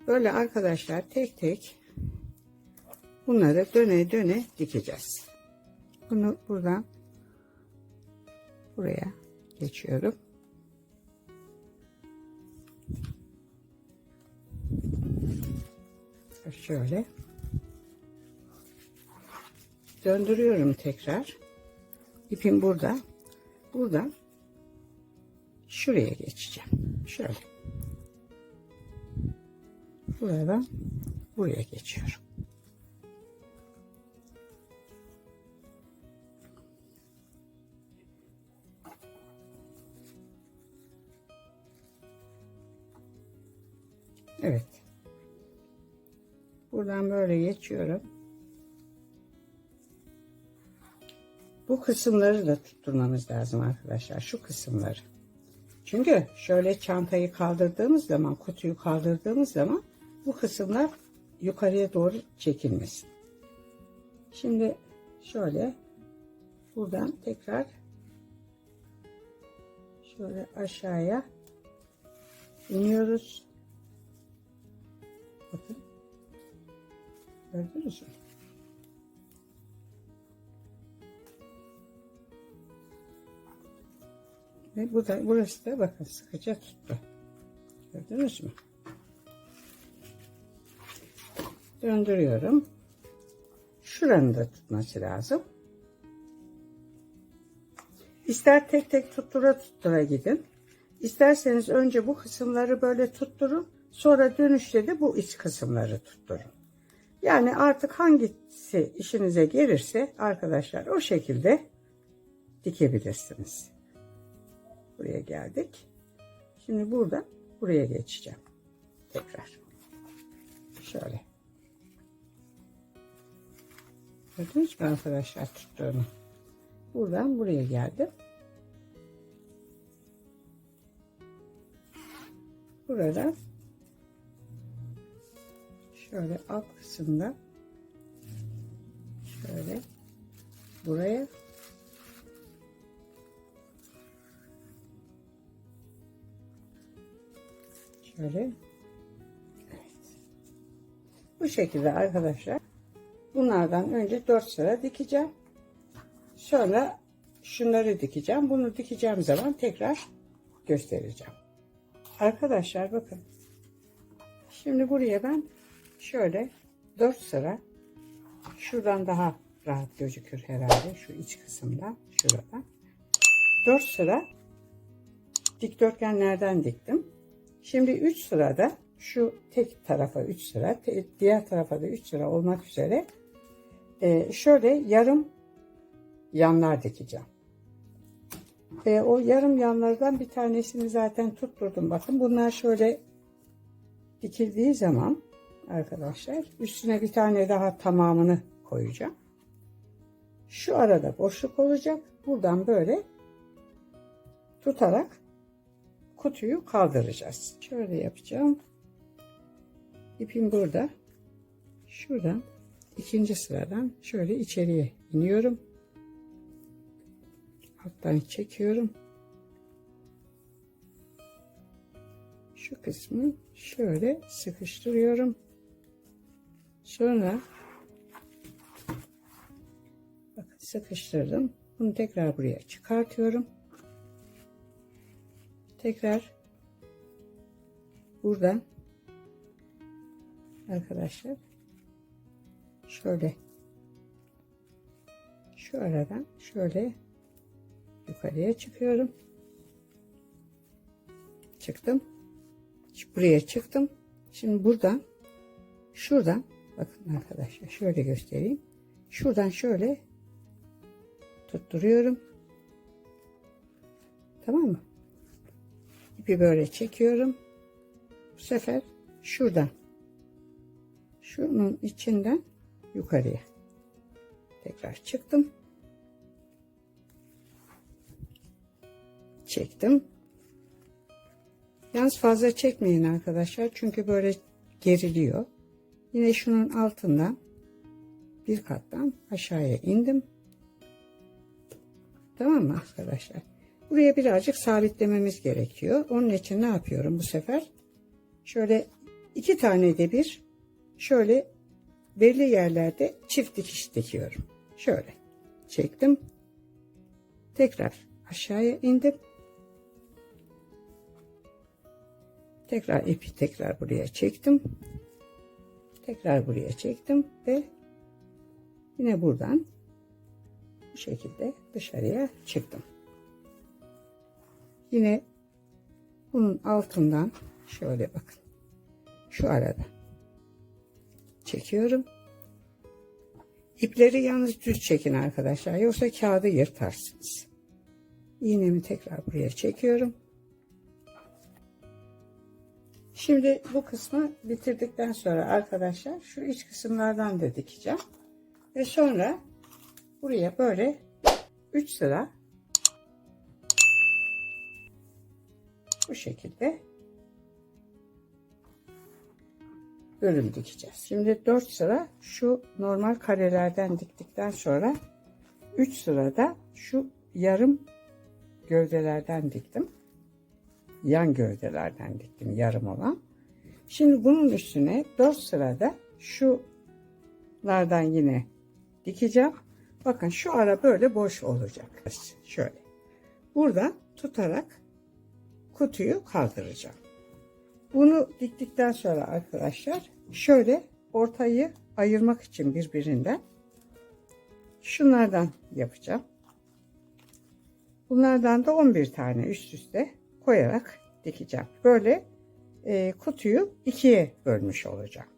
Böyle arkadaşlar tek tek bunları döne döne dikeceğiz. Bunu buradan buraya geçiyorum. Şöyle döndürüyorum tekrar. İpim burada. Buradan şuraya geçeceğim. Şöyle. Buradan buraya geçiyorum. Evet. Buradan böyle geçiyorum. Bu kısımları da tutturmamız lazım arkadaşlar. Şu kısımları. Çünkü şöyle çantayı kaldırdığımız zaman, kutuyu kaldırdığımız zaman bu kısımlar yukarıya doğru çekilmesin. Şimdi şöyle buradan tekrar şöyle aşağıya iniyoruz. Bakın. Gördünüz mü? Ve burası da bakın sıkıca tuttu. Gördünüz mü? Döndürüyorum. Şuranın da tutması lazım. İster tek tek tuttura gidin. İsterseniz önce bu kısımları böyle tutturun. Sonra dönüşte de bu iç kısımları tutturun. Yani artık hangisi işinize gelirse arkadaşlar o şekilde dikebilirsiniz. Buraya geldik. Şimdi burada buraya geçeceğim. Tekrar. Şöyle. Gördünüz mü arkadaşlar tuttuğunu? Buradan buraya geldim. Burada şöyle alt kısımda şöyle buraya şöyle evet. Bu şekilde arkadaşlar bunlardan önce 4 sıra dikeceğim. Sonra şunları dikeceğim. Bunu dikeceğim zaman tekrar göstereceğim. Arkadaşlar bakın. Şimdi buraya ben şöyle 4 sıra şuradan daha rahat gözükür herhalde. Şu iç kısımdan şuradan. 4 sıra dikdörtgenlerden diktim. Şimdi 3 sırada şu tek tarafa 3 sıra, diğer tarafa da 3 sıra olmak üzere şöyle yarım yanlar dikeceğim. O yarım yanlardan bir tanesini zaten tutturdum. Bakın bunlar şöyle dikildiği zaman arkadaşlar üstüne bir tane daha tamamını koyacağım. Şu arada boşluk olacak. Buradan böyle tutarak kutuyu kaldıracağız. Şöyle yapacağım. İpim burada. Şuradan ikinci sıradan şöyle içeriye iniyorum. Alttan çekiyorum. Şu kısmı şöyle sıkıştırıyorum. Sonra bakın sıkıştırdım. Bunu tekrar buraya çıkartıyorum. Tekrar buradan arkadaşlar şöyle şu aradan şöyle yukarıya çıkıyorum. Çıktım. Buraya çıktım. Şimdi buradan şuradan bakın arkadaşlar şöyle göstereyim. Şuradan şöyle tutturuyorum. Tamam mı? İpi böyle çekiyorum. Bu sefer şuradan şunun içinden yukarıya tekrar çıktım. Çektim. Yalnız fazla çekmeyin arkadaşlar. Çünkü böyle geriliyor. Yine şunun altından bir kattan aşağıya indim. Tamam mı arkadaşlar? Buraya birazcık sabitlememiz gerekiyor. Onun için ne yapıyorum bu sefer? Şöyle 2 tane de bir şöyle belli yerlerde çift dikiş dikiyorum. Şöyle çektim. Tekrar aşağıya indim. Tekrar ipi tekrar buraya çektim. Tekrar buraya çektim ve yine buradan bu şekilde dışarıya çıktım. Yine bunun altından şöyle bakın. Şu arada çekiyorum. İpleri yalnız düz çekin arkadaşlar. Yoksa kağıdı yırtarsınız. İğnemi tekrar buraya çekiyorum. Şimdi bu kısmı bitirdikten sonra arkadaşlar şu iç kısımlardan da dikeceğim. Ve sonra buraya böyle 3 sıra bu şekilde bölüm dikeceğiz. Şimdi 4 sıra şu normal karelerden diktikten sonra 3 sırada şu yarım gövdelerden diktim. Yan gövdelerden diktim yarım olan. Şimdi bunun üstüne 4 sırada şulardan yine dikeceğim. Bakın şu ara böyle boş olacak. Şöyle. Buradan tutarak kutuyu kaldıracağım. Bunu diktikten sonra arkadaşlar şöyle ortayı ayırmak için birbirinden şunlardan yapacağım. Bunlardan da 11 tane üst üste koyarak dikeceğim. Böyle kutuyu ikiye bölmüş olacağım.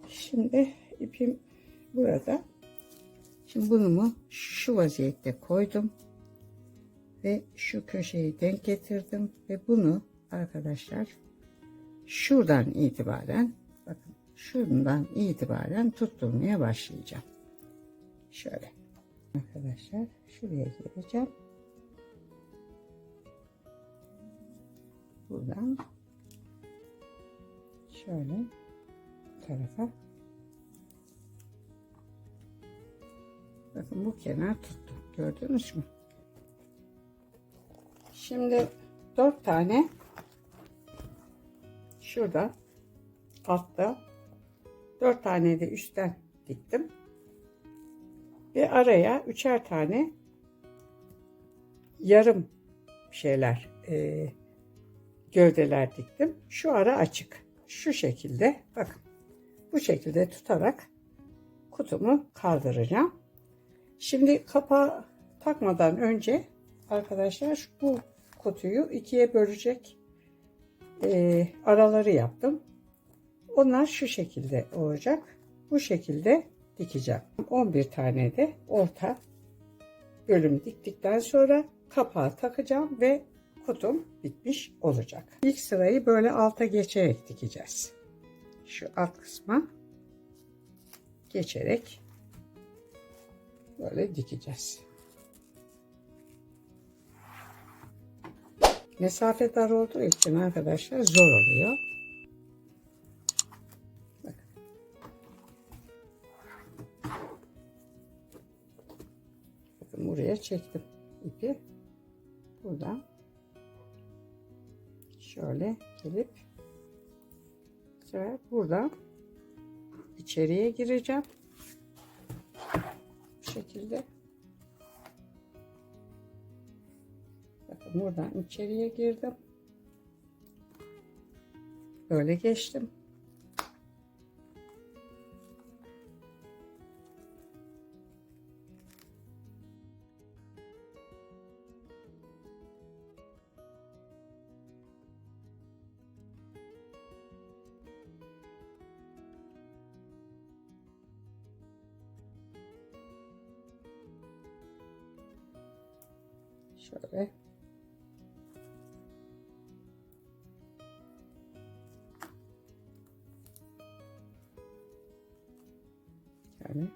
Şimdi ipim burada. Şimdi bunu şu vaziyette koydum. Ve şu köşeyi denk getirdim. Ve bunu arkadaşlar şuradan itibaren bakın şuradan itibaren tutturmaya başlayacağım. Şöyle. Arkadaşlar şuraya geleceğim. Buradan şöyle bu tarafa bakın bu kenar tuttu. Gördünüz mü? Şimdi 4 tane şurada altta 4 tane de üstten diktim. Ve araya 3'er tane yarım şeyler gövdeler diktim. Şu ara açık. Şu şekilde bakın. Bu şekilde tutarak kutumu kaldıracağım. Şimdi kapağı takmadan önce arkadaşlar bu kutuyu ikiye bölecek araları yaptım. Onlar şu şekilde olacak. Bu şekilde dikeceğim. 11 tane de orta bölüm diktikten sonra kapağı takacağım ve kutum bitmiş olacak. İlk sırayı böyle alta geçerek dikeceğiz. Şu alt kısma geçerek böyle dikeceğiz. Mesafe dar olduğu için arkadaşlar zor oluyor. Bakın buraya çektim ipi. Buradan şöyle gelip buradan içeriye gireceğim. Bu şekilde. Bakın buradan içeriye girdim. Böyle geçtim. Şöyle. Yani.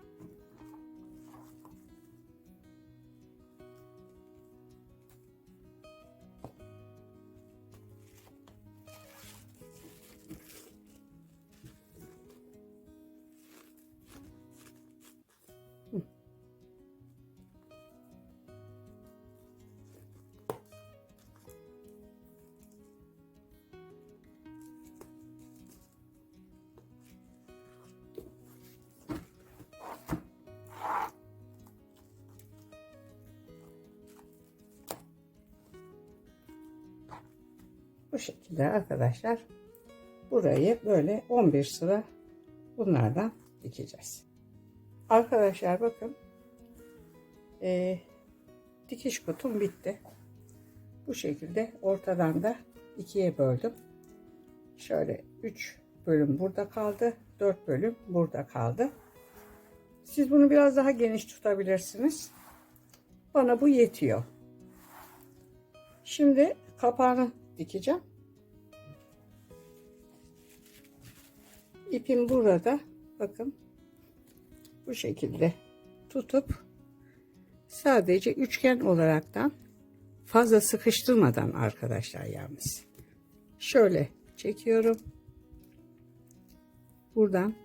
Bu şekilde arkadaşlar burayı böyle 11 sıra bunlardan dikeceğiz. Arkadaşlar bakın dikiş kutum bitti. Bu şekilde ortadan da ikiye böldüm. Şöyle 3 bölüm burada kaldı. 4 bölüm burada kaldı. Siz bunu biraz daha geniş tutabilirsiniz. Bana bu yetiyor. Şimdi kapağını dikeceğim. İpim burada. Bakın. Bu şekilde tutup sadece üçgen olaraktan fazla sıkıştırmadan arkadaşlar yalnız. Şöyle çekiyorum. Buradan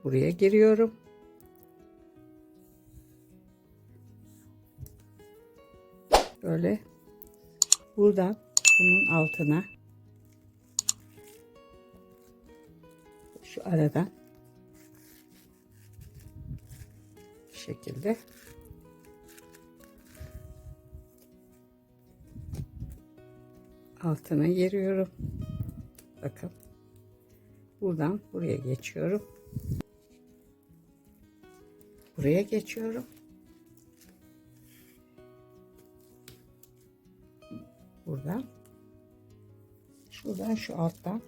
buraya giriyorum. Böyle buradan bunun altına şu aradan bu şekilde altına giriyorum. Bakın. Buradan buraya geçiyorum. Buraya geçiyorum. Buradan. Şuradan şu alttan.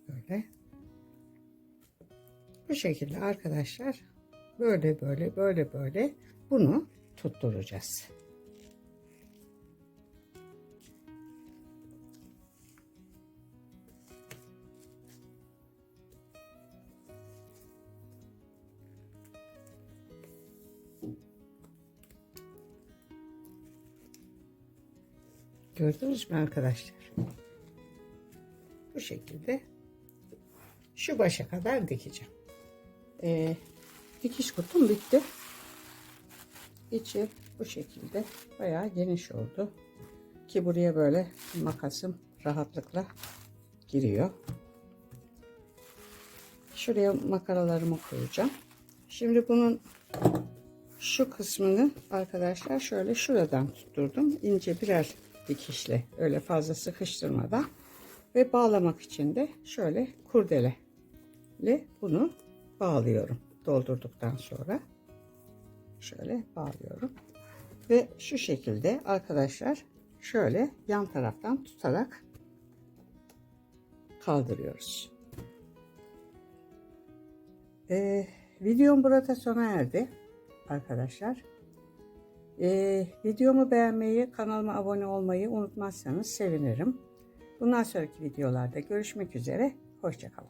Böyle. Bu şekilde arkadaşlar böyle bunu tutturacağız. Gördünüz mü arkadaşlar? Bu şekilde şu başa kadar dikeceğim. Dikiş kutum bitti. İçi bu şekilde bayağı geniş oldu. Ki buraya böyle makasım rahatlıkla giriyor. Şuraya makaralarımı koyacağım. Şimdi bunun şu kısmını arkadaşlar şöyle şuradan tutturdum. İnce birer dikişle, öyle fazla sıkıştırmadan ve bağlamak için de şöyle kurdele ile bunu bağlıyorum. Doldurduktan sonra şöyle bağlıyorum ve şu şekilde arkadaşlar şöyle yan taraftan tutarak kaldırıyoruz. Videom burada sona erdi arkadaşlar. Videomu beğenmeyi, kanalıma abone olmayı unutmazsanız sevinirim. Bundan sonraki videolarda görüşmek üzere. Hoşça kalın.